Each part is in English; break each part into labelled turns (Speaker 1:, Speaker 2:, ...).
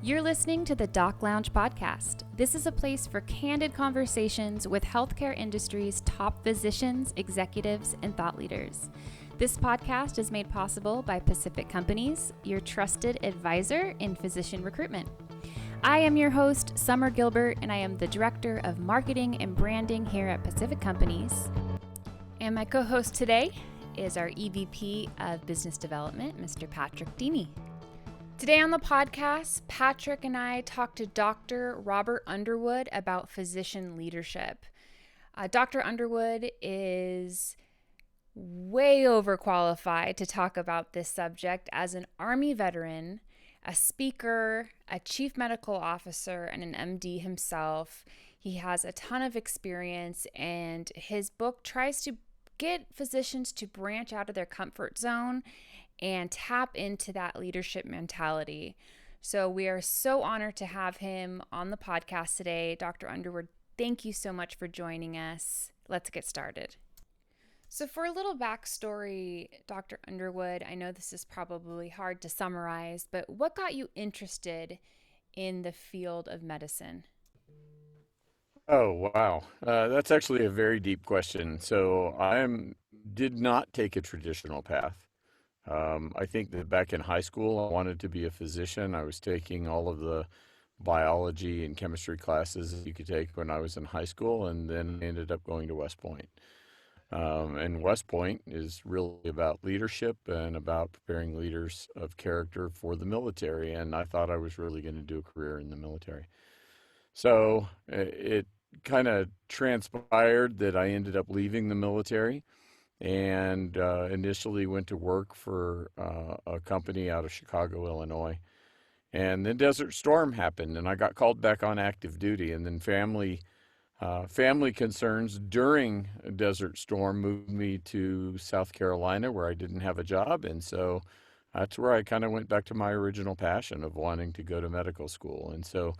Speaker 1: You're listening to the Doc Lounge podcast. This is a place for candid conversations with healthcare industry's top physicians, executives, and thought leaders. This podcast is made possible by Pacific Companies, your trusted advisor in physician recruitment. I am your host, Summer Gilbert, and I am the Director of Marketing and Branding here at Pacific Companies. And my co-host today is our EVP of Business Development, Mr. Patrick Deeny. Today on the podcast, Patrick and I talked to Dr. Robert Underwood about physician leadership. Dr. Underwood is way overqualified to talk about this subject as an Army veteran, a speaker, a chief medical officer, and an MD himself. He has a ton of experience, and his book tries to get physicians to branch out of their comfort zone and tap into that leadership mentality. So we are so honored to have him on the podcast today. Dr. Underwood, thank you so much for joining us. Let's get started. So for a little backstory, Dr. Underwood, I know this is probably hard to summarize, but what got you interested in the field of medicine?
Speaker 2: Oh, wow. That's actually a very deep question. So did not take a traditional path. I think that back in high school, I wanted to be a physician. I was taking all of the biology and chemistry classes that you could take when I was in high school, and then ended up going to West Point. And West Point is really about leadership and about preparing leaders of character for the military. And I thought I was really going to do a career in the military. So it kind of transpired that I ended up leaving the military and initially went to work for a company out of Chicago, Illinois. And then Desert Storm happened, and I got called back on active duty. And then family concerns during Desert Storm moved me to South Carolina, where I didn't have a job. And so that's where I kind of went back to my original passion of wanting to go to medical school. And so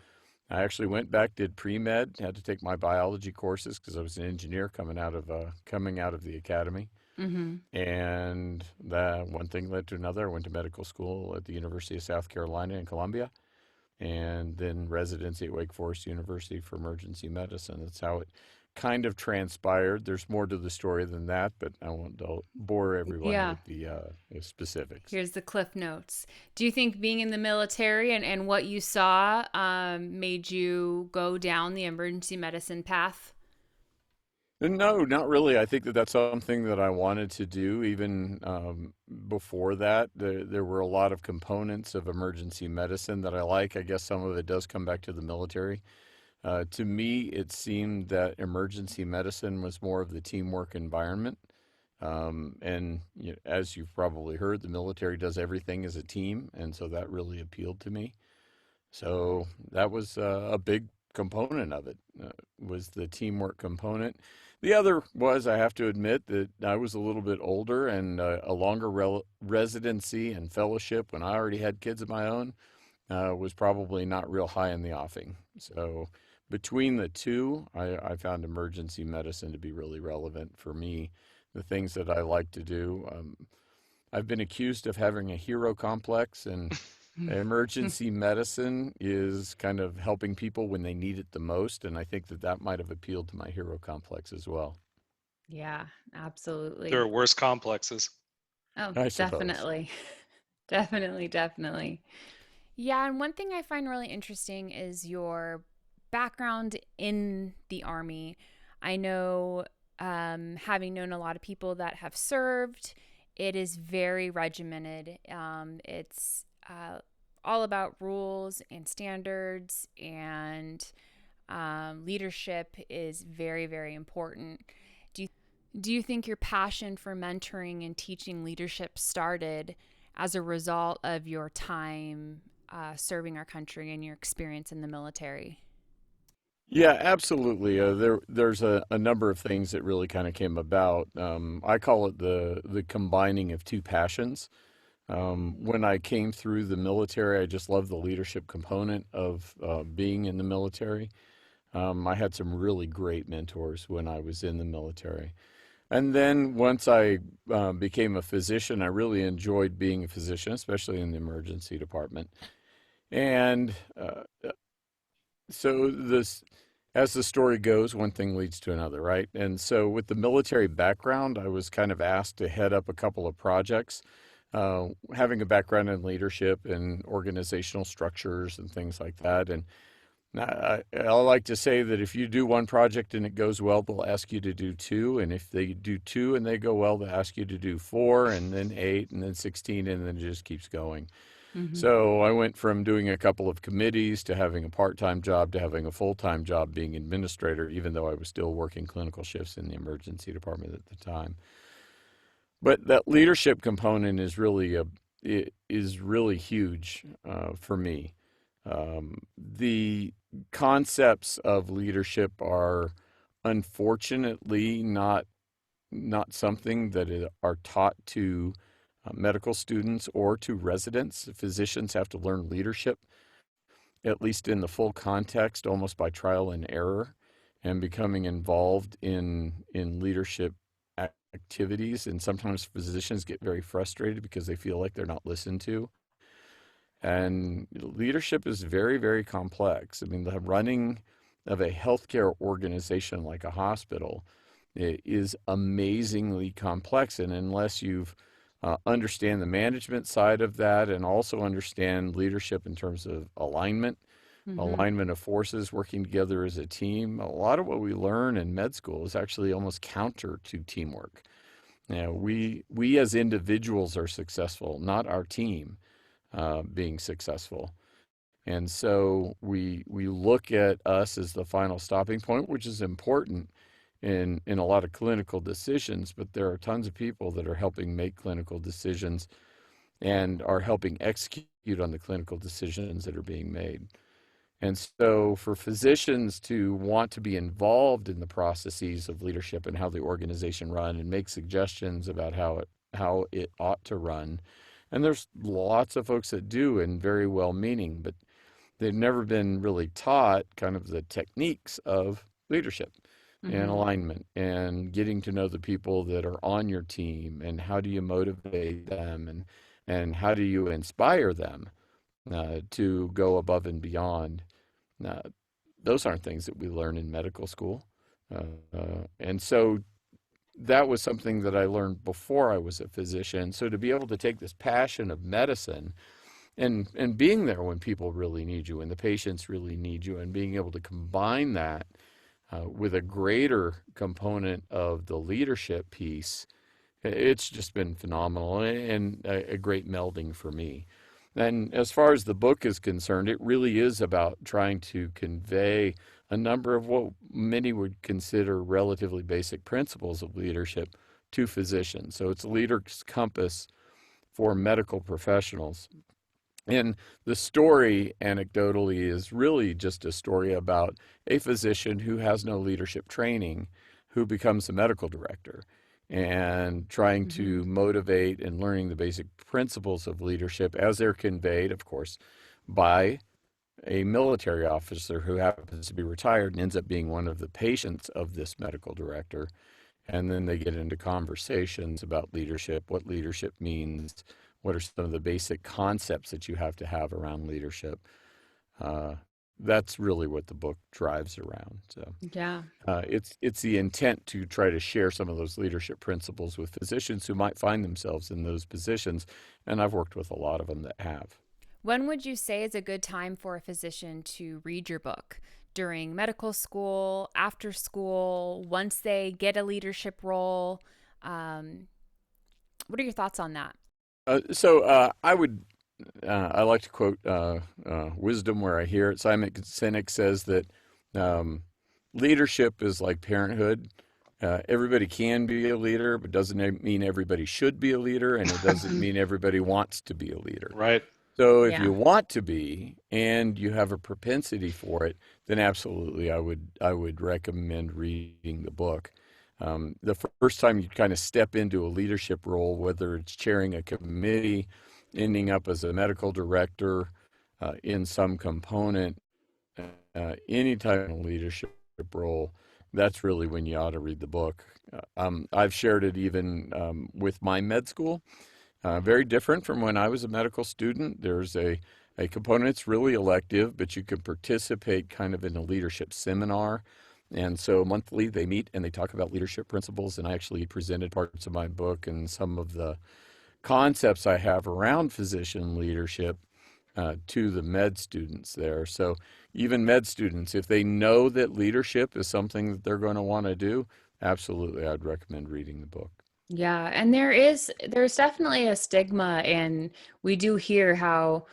Speaker 2: I actually went back, did pre-med, had to take my biology courses because I was an engineer coming out of the academy.
Speaker 1: Mm-hmm.
Speaker 2: And that one thing led to another. I went to medical school at the University of South Carolina in Columbia, and then residency at Wake Forest University for emergency medicine. That's how it kind of transpired. There's more to the story than that, but I won't bore everyone with the specifics.
Speaker 1: Here's the cliff notes. Do you think being in the military and what you saw made you go down the emergency medicine path?
Speaker 2: No, not really. I think that that's something that I wanted to do even before that. There were a lot of components of emergency medicine that I like. I guess some of it does come back to the military. To me, it seemed that emergency medicine was more of the teamwork environment. And as you've probably heard, the military does everything as a team, and so that really appealed to me. So that was a big component of it, was the teamwork component. The other was, I have to admit, that I was a little bit older, and a longer residency and fellowship when I already had kids of my own was probably not real high in the offing. So between the two, I found emergency medicine to be really relevant for me, the things that I like to do. I've been accused of having a hero complex, and emergency medicine is kind of helping people when they need it the most, and I think that that might have appealed to my hero complex as well.
Speaker 1: Yeah, absolutely.
Speaker 3: There are worse complexes.
Speaker 1: Oh,
Speaker 2: I suppose.
Speaker 1: definitely. Definitely. Yeah, and one thing I find really interesting is your background in the Army. I know, having known a lot of people that have served, it is very regimented. It's all about rules and standards, and leadership is very, very important. Do you think your passion for mentoring and teaching leadership started as a result of your time serving our country and your experience in the military?
Speaker 2: Yeah, absolutely. There's a number of things that really kind of came about. I call it the combining of two passions. When I came through the military, I just loved the leadership component of being in the military. I had some really great mentors when I was in the military. And then once I became a physician, I really enjoyed being a physician, especially in the emergency department. And so this, as the story goes, one thing leads to another, right? And so with the military background, I was kind of asked to head up a couple of projects. Having a background in leadership and organizational structures and things like that. And I like to say that if you do one project and it goes well, they'll ask you to do two. And if they do two and they go well, they'll ask you to do four and then eight and then 16, and then it just keeps going.
Speaker 1: Mm-hmm.
Speaker 2: So I went from doing a couple of committees to having a part-time job to having a full-time job being administrator, even though I was still working clinical shifts in the emergency department at the time. But that leadership component is really huge for me. The concepts of leadership are unfortunately not something that are taught to medical students or to residents. Physicians have to learn leadership, at least in the full context, almost by trial and error, and becoming involved in leadership activities. And sometimes physicians get very frustrated because they feel like they're not listened to. And leadership is very, very complex. I mean, the running of a healthcare organization like a hospital is amazingly complex. And unless you've understand the management side of that and also understand leadership in terms of
Speaker 1: Mm-hmm.
Speaker 2: alignment of forces, working together as a team, a lot of what we learn in med school is actually almost counter to teamwork. Now, we as individuals are successful, not our team being successful. And so we look at us as the final stopping point, which is important in a lot of clinical decisions, but there are tons of people that are helping make clinical decisions and are helping execute on the clinical decisions that are being made. And so for physicians to want to be involved in the processes of leadership and how the organization run and make suggestions about how it ought to run. And there's lots of folks that do and very well meaning, but they've never been really taught kind of the techniques of leadership and
Speaker 1: Mm-hmm.
Speaker 2: alignment and getting to know the people that are on your team and how do you motivate them and how do you inspire them to go above and beyond. Uh, those aren't things that we learn in medical school. And so that was something that I learned before I was a physician. So to be able to take this passion of medicine and being there when people really need you and the patients really need you and being able to combine that with a greater component of the leadership piece, it's just been phenomenal and a great melding for me. And as far as the book is concerned, it really is about trying to convey a number of what many would consider relatively basic principles of leadership to physicians. So it's a leader's compass for medical professionals. And the story, anecdotally, is really just a story about a physician who has no leadership training who becomes a medical director and trying
Speaker 1: Mm-hmm.
Speaker 2: to motivate and learning the basic principles of leadership as they're conveyed, of course, by a military officer who happens to be retired and ends up being one of the patients of this medical director. And then they get into conversations about leadership, what leadership means, what are some of the basic concepts that you have to have around leadership. Uh, that's really what the book drives around. So
Speaker 1: Yeah.
Speaker 2: it's the intent to try to share some of those leadership principles with physicians who might find themselves in those positions, and I've worked with a lot of them that have.
Speaker 1: When would you say is a good time for a physician to read your book? During medical school, after school, once they get a leadership role? Um, what are your thoughts on that?
Speaker 2: I like to quote wisdom where I hear it. Simon Sinek says that um, leadership is like parenthood. Everybody can be a leader, but doesn't mean everybody should be a leader, and it doesn't mean everybody wants to be a leader.
Speaker 3: Right.
Speaker 2: So if
Speaker 1: Yeah.
Speaker 2: you want to be and you have a propensity for it, then absolutely I would recommend reading the book. The first time you kind of step into a leadership role, whether it's chairing a committee, ending up as a medical director in some component, any type of leadership role, that's really when you ought to read the book. I've shared it even with my med school. Very different from when I was a medical student. There's a a component that's really elective, but you can participate kind of in a leadership seminar. And so monthly they meet and they talk about leadership principles. And I actually presented parts of my book and some of the concepts I have around physician leadership to the med students there. So even med students, if they know that leadership is something that they're going to want to do, absolutely, I'd recommend reading the book.
Speaker 1: Yeah, and there's definitely a stigma, and we do hear how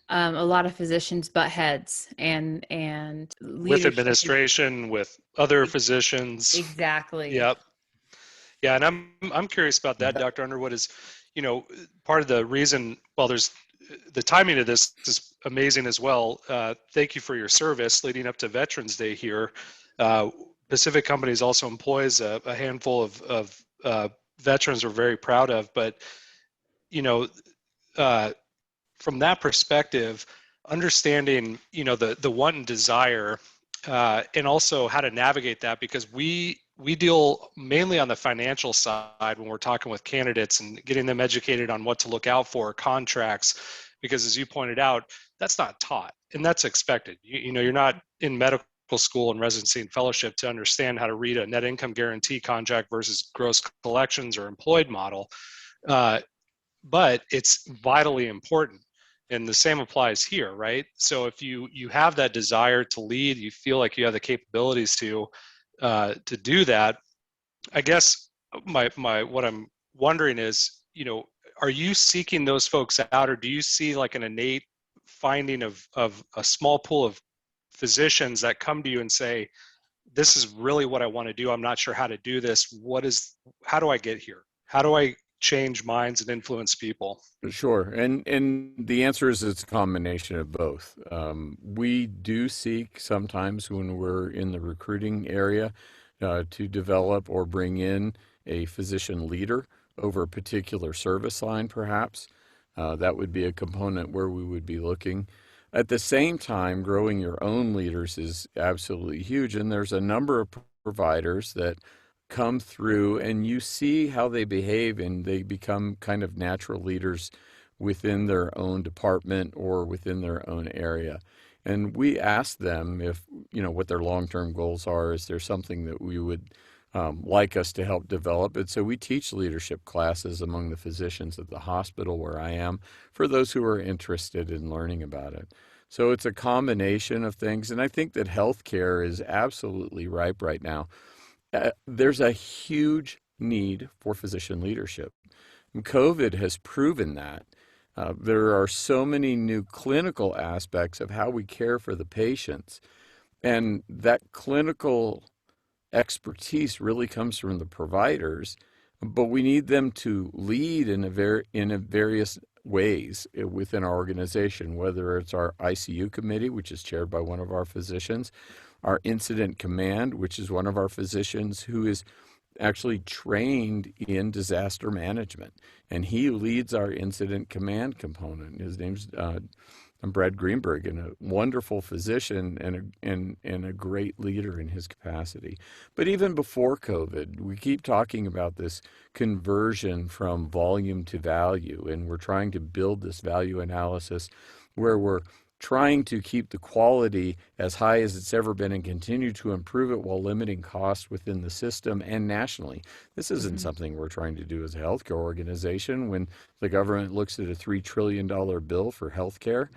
Speaker 1: a lot of physicians butt heads and
Speaker 3: With
Speaker 1: leadership is
Speaker 3: administration, with other physicians.
Speaker 1: exactly.
Speaker 3: Yep. Yeah, and I'm curious about that, Dr. Underwood, is, part of the reason, well, there's the timing of this is amazing as well. Thank you for your service leading up to Veterans Day here. Pacific Companies also employs a handful of veterans we're very proud of, but, you know, uh, from that perspective, understanding, the want and desire, and also how to navigate that, because we deal mainly on the financial side when we're talking with candidates and getting them educated on what to look out for, contracts, because as you pointed out, that's not taught and that's expected. You're not in medical school and residency and fellowship to understand how to read a net income guarantee contract versus gross collections or employed model. Uh, but it's vitally important, and the same applies here, right? So if you have that desire to lead, you feel like you have the capabilities to do that. I guess my what I'm wondering is, are you seeking those folks out, or do you see like an innate finding of a small pool of physicians that come to you and say, this is really what I want to do, I'm not sure how to do this, how do I get here, how do I change minds and influence people?
Speaker 2: Sure, and the answer is it's a combination of both. We do seek sometimes when we're in the recruiting area to develop or bring in a physician leader over a particular service line, perhaps. That would be a component where we would be looking. At the same time, growing your own leaders is absolutely huge, and there's a number of providers that come through and you see how they behave and they become kind of natural leaders within their own department or within their own area. And we ask them if, what their long-term goals are. Is there something that we would like us to help develop? And so we teach leadership classes among the physicians at the hospital where I am for those who are interested in learning about it. So it's a combination of things. And I think that healthcare is absolutely ripe right now. There's a huge need for physician leadership. And COVID has proven that. There are so many new clinical aspects of how we care for the patients. And that clinical expertise really comes from the providers, but we need them to lead in a various ways within our organization, whether it's our ICU committee, which is chaired by one of our physicians, our incident command, which is one of our physicians who is actually trained in disaster management, and he leads our incident command component. His name's Brad Greenberg, and a wonderful physician and a great leader in his capacity. But even before COVID, we keep talking about this conversion from volume to value, and we're trying to build this value analysis where we're trying to keep the quality as high as it's ever been and continue to improve it while limiting costs within the system and nationally. This isn't something we're trying to do as a healthcare organization. When the government looks at a $3 trillion bill for healthcare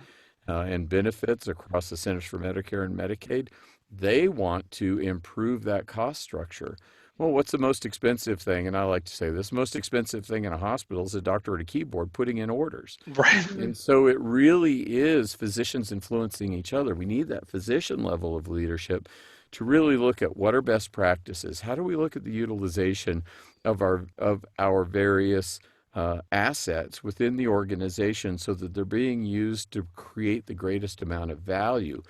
Speaker 2: and benefits across the Centers for Medicare and Medicaid, they want to improve that cost structure. Well, what's the most expensive thing? And I like to say this, most expensive thing in a hospital is a doctor at a keyboard putting in orders.
Speaker 3: Right.
Speaker 2: And so it really is physicians influencing each other. We need that physician level of leadership to really look at what are best practices. How do we look at the utilization of our various assets within the organization so that they're being used to create the greatest amount of value?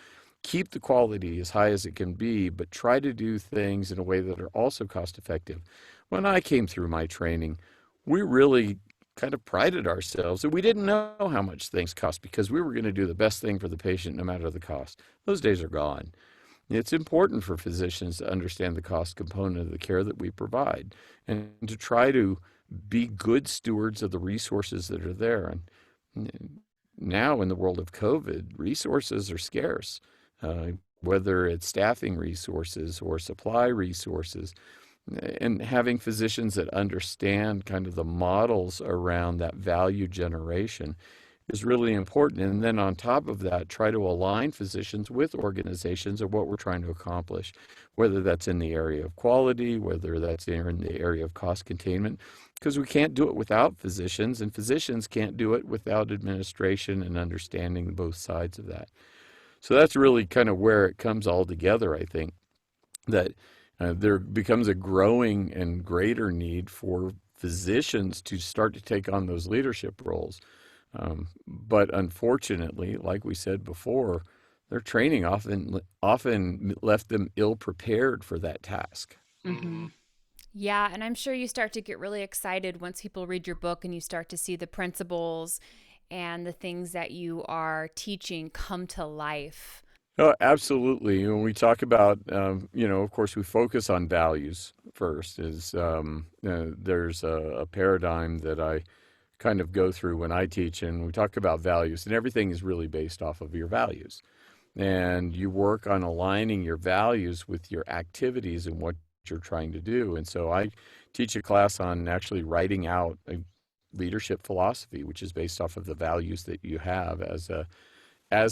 Speaker 2: Keep the quality as high as it can be, but try to do things in a way that are also cost effective. When I came through my training, we really kind of prided ourselves that we didn't know how much things cost because we were going to do the best thing for the patient no matter the cost. Those days are gone. It's important for physicians to understand the cost component of the care that we provide and to try to be good stewards of the resources that are there. And now in the world of COVID, resources are scarce, uh, whether it's staffing resources or supply resources, and having physicians that understand kind of the models around that value generation is really important. And then on top of that, try to align physicians with organizations of what we're trying to accomplish, whether that's in the area of quality, whether that's in the area of cost containment, because we can't do it without physicians, and physicians can't do it without administration and understanding both sides of that. So that's really kind of where it comes all together, I think, that there becomes a growing and greater need for physicians to start to take on those leadership roles. But unfortunately, like we said before, their training often left them ill prepared for that task.
Speaker 3: Mm-hmm.
Speaker 1: Yeah, and I'm sure you start to get really excited once people read your book and you start to see the principles and the things that you are teaching come to life.
Speaker 2: Oh, absolutely. When we talk about, of course, we focus on values first. There's a paradigm that I kind of go through when I teach, and we talk about values, and everything is really based off of your values. And you work on aligning your values with your activities and what you're trying to do. And so I teach a class on actually writing out a leadership philosophy, which is based off of the values that you have as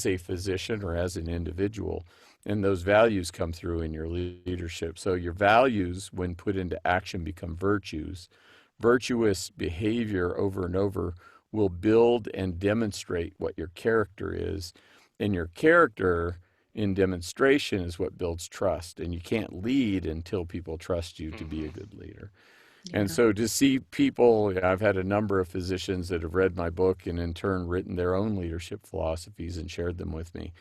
Speaker 2: a physician or as an individual. And those values come through in your leadership. So your values, when put into action, become virtues. Virtuous behavior over and over will build and demonstrate what your character is. And your character in demonstration is what builds trust. And you can't lead until people trust you to be a good leader.
Speaker 1: Yeah.
Speaker 2: And so to see people, I've had a number of physicians that have read my book and in turn written their own leadership philosophies and shared them with me.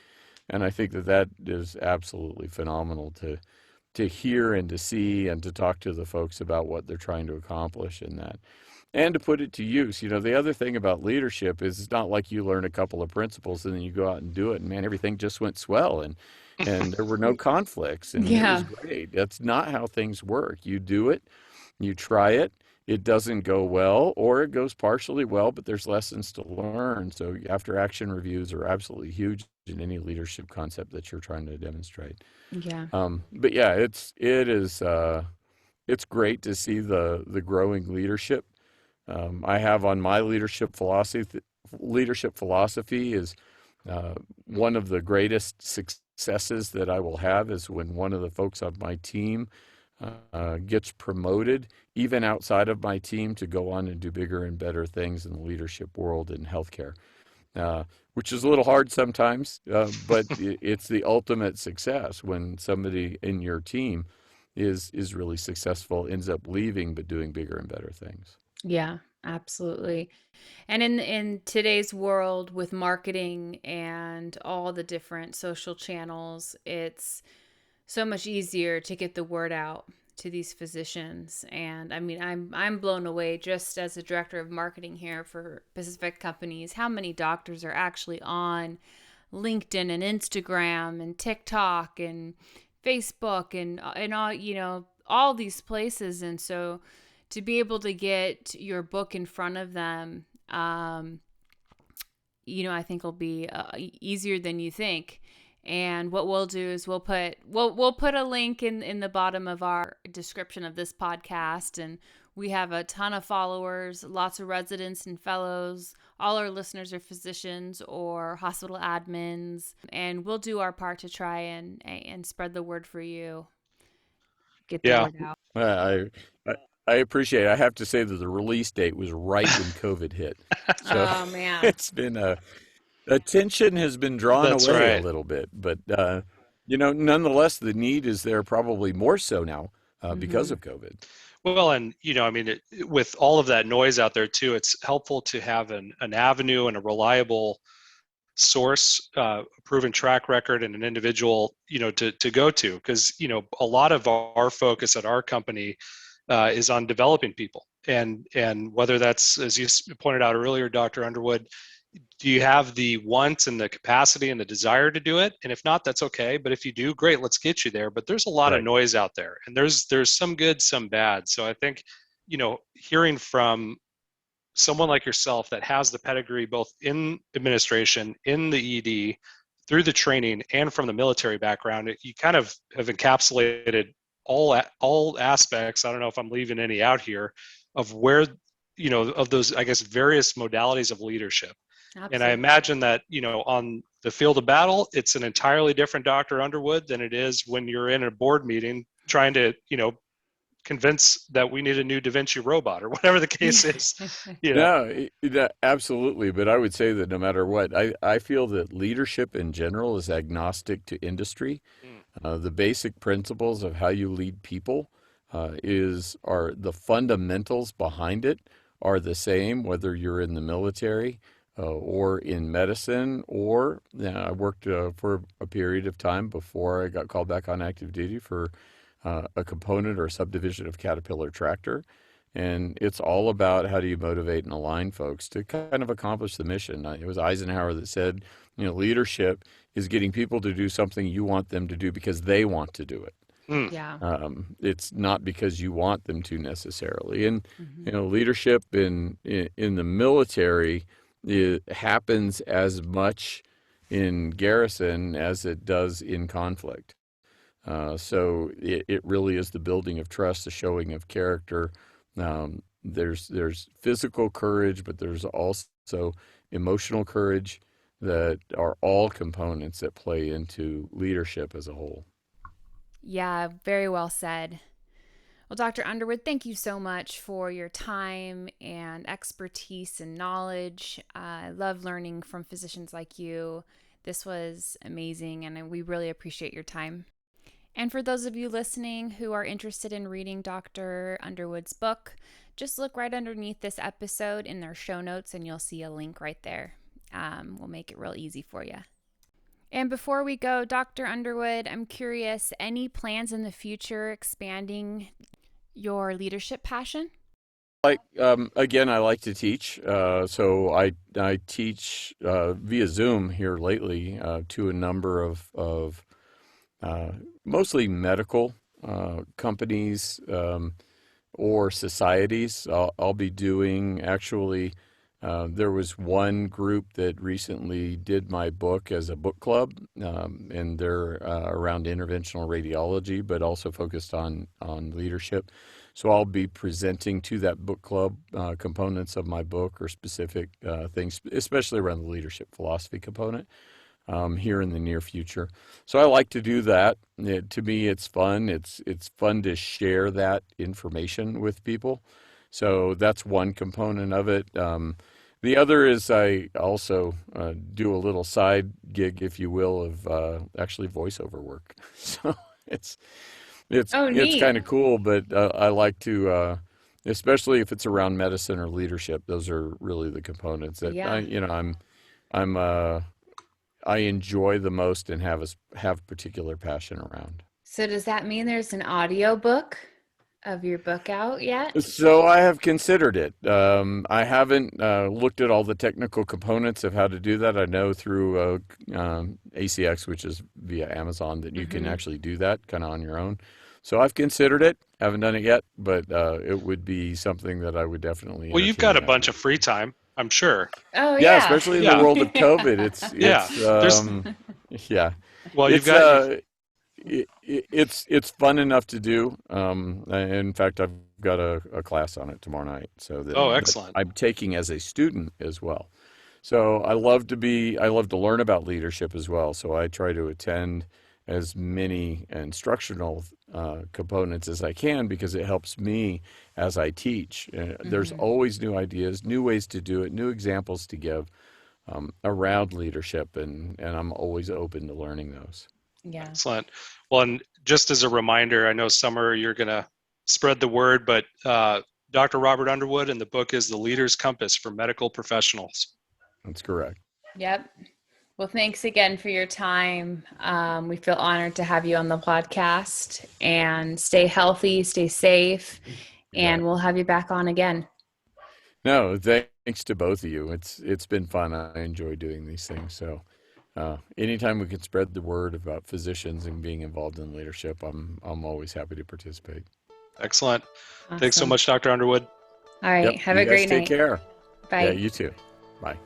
Speaker 2: And I think that is absolutely phenomenal to hear and to see and to talk to the folks about what they're trying to accomplish in that. And to put it to use. The other thing about leadership is it's not like you learn a couple of principles and then you go out and do it and man, everything just went swell and there were no conflicts and it was great. That's not how things work. You do it. You try it, it doesn't go well, or it goes partially well, but there's lessons to learn. So after action reviews are absolutely huge in any leadership concept that you're trying to demonstrate.
Speaker 1: Yeah.
Speaker 2: But yeah, it's great to see the growing leadership. I have on my leadership philosophy is one of the greatest successes that I will have is when one of the folks on my team gets promoted, even outside of my team, to go on and do bigger and better things in the leadership world in healthcare, which is a little hard sometimes, but it's the ultimate success when somebody in your team is really successful, ends up leaving, but doing bigger and better things.
Speaker 1: Yeah, absolutely. And in today's world with marketing and all the different social channels, it's so much easier to get the word out to these physicians. And I mean, I'm blown away just as a director of marketing here for Pacific Companies, how many doctors are actually on LinkedIn and Instagram and TikTok and Facebook and all, all these places. And so to be able to get your book in front of them, I think will be easier than you think. And what we'll do is we'll put a link in the bottom of our description of this podcast. And we have a ton of followers, lots of residents and fellows. All our listeners are physicians or hospital admins. And we'll do our part to try and spread the word for you. Get the word out.
Speaker 2: I appreciate it. I have to say that the release date was right when COVID hit. So
Speaker 1: Oh, man.
Speaker 2: it's been attention has been drawn
Speaker 3: That's
Speaker 2: away
Speaker 3: right.
Speaker 2: a little bit, but nonetheless, the need is there probably more so now because of COVID.
Speaker 3: Well, and with all of that noise out there too, it's helpful to have an avenue and a reliable source, proven track record, and an individual to go to, because a lot of our focus at our company is on developing people, and whether that's, as you pointed out earlier, Dr. Underwood, do you have the want and the capacity and the desire to do it? And if not, that's okay. But if you do, great, let's get you there. But there's a lot of noise out there, and there's some good, some bad. So I think, hearing from someone like yourself that has the pedigree both in administration, in the ED, through the training, and from the military background, you kind of have encapsulated all aspects. I don't know if I'm leaving any out here of where, of those, I guess, various modalities of leadership.
Speaker 1: Absolutely.
Speaker 3: And I imagine that, on the field of battle, it's an entirely different Dr. Underwood than it is when you're in a board meeting trying to, convince that we need a new Da Vinci robot or whatever the case is.
Speaker 2: No, absolutely. But I would say that no matter what, I feel that leadership in general is agnostic to industry. The basic principles of how you lead people are the fundamentals behind it are the same, whether you're in the military or in medicine, or I worked for a period of time before I got called back on active duty for a component or a subdivision of Caterpillar Tractor. And it's all about how do you motivate and align folks to kind of accomplish the mission. It was Eisenhower that said, leadership is getting people to do something you want them to do because they want to do it.
Speaker 1: Yeah.
Speaker 2: It's not because you want them to necessarily. And leadership in the military, it happens as much in garrison as it does in conflict. So it really is the building of trust, the showing of character. There's physical courage, but there's also emotional courage that are all components that play into leadership as a whole.
Speaker 1: Yeah, very well said. Well, Dr. Underwood, thank you so much for your time and expertise and knowledge. I love learning from physicians like you. This was amazing, and we really appreciate your time. And for those of you listening who are interested in reading Dr. Underwood's book, just look right underneath this episode in their show notes and you'll see a link right there. We'll make it real easy for you. And before we go, Dr. Underwood, I'm curious, any plans in the future expanding your leadership passion?
Speaker 2: Again, I like to teach. So I teach via Zoom here lately to a number of mostly medical companies or societies. I'll be doing, actually, there was one group that recently did my book as a book club, and they're around interventional radiology, but also focused on leadership. So I'll be presenting to that book club components of my book or specific things, especially around the leadership philosophy component. Here in the near future. So I like to do that. To me, it's fun. It's fun to share that information with people. So that's one component of it. The other is I also do a little side gig, if you will, of actually voiceover work. So it's kind of cool, but I like to, especially if it's around medicine or leadership. Those are really the components that I enjoy the most and have particular passion around.
Speaker 1: So does that mean there's an audio book of your book out yet?
Speaker 2: So I have considered it. I haven't looked at all the technical components of how to do that. I know through ACX, which is via Amazon, that you can actually do that kind of on your own. So I've considered it. Haven't done it yet, but it would be something that I would definitely.
Speaker 3: Well, you've got a bunch of free time, I'm sure.
Speaker 1: Oh
Speaker 2: yeah, especially in the world of COVID. Well,
Speaker 3: you've got.
Speaker 2: It's fun enough to do. In fact, I've got a class on it tomorrow night. So
Speaker 3: excellent.
Speaker 2: I'm taking as a student as well. So I love to learn about leadership as well. So I try to attend as many instructional components as I can because it helps me as I teach. There's always new ideas, new ways to do it, new examples to give around leadership, and I'm always open to learning those.
Speaker 1: Yeah.
Speaker 3: Excellent. Well, and just as a reminder, I know Summer, you're going to spread the word, but Dr. Robert Underwood, and the book is The Leader's Compass for Medical Professionals.
Speaker 2: That's correct.
Speaker 1: Yep. Well, thanks again for your time. We feel honored to have you on the podcast, and stay healthy, stay safe, and we'll have you back on again.
Speaker 2: No, thanks to both of you. It's been fun. I enjoy doing these things. So anytime we can spread the word about physicians and being involved in leadership, I'm always happy to participate.
Speaker 3: Excellent. Awesome. Thanks so much, Dr. Underwood.
Speaker 1: All right. Have a great night.
Speaker 2: Take care.
Speaker 1: Bye.
Speaker 2: Yeah, you too. Bye.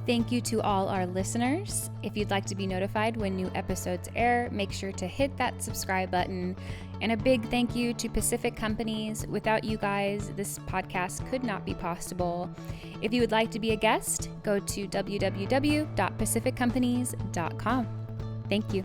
Speaker 1: Thank you to all our listeners. If you'd like to be notified when new episodes air, make sure to hit that subscribe button. And a big thank you to Pacific Companies. Without you guys, this podcast could not be possible. If you would like to be a guest, go to www.pacificcompanies.com. Thank you.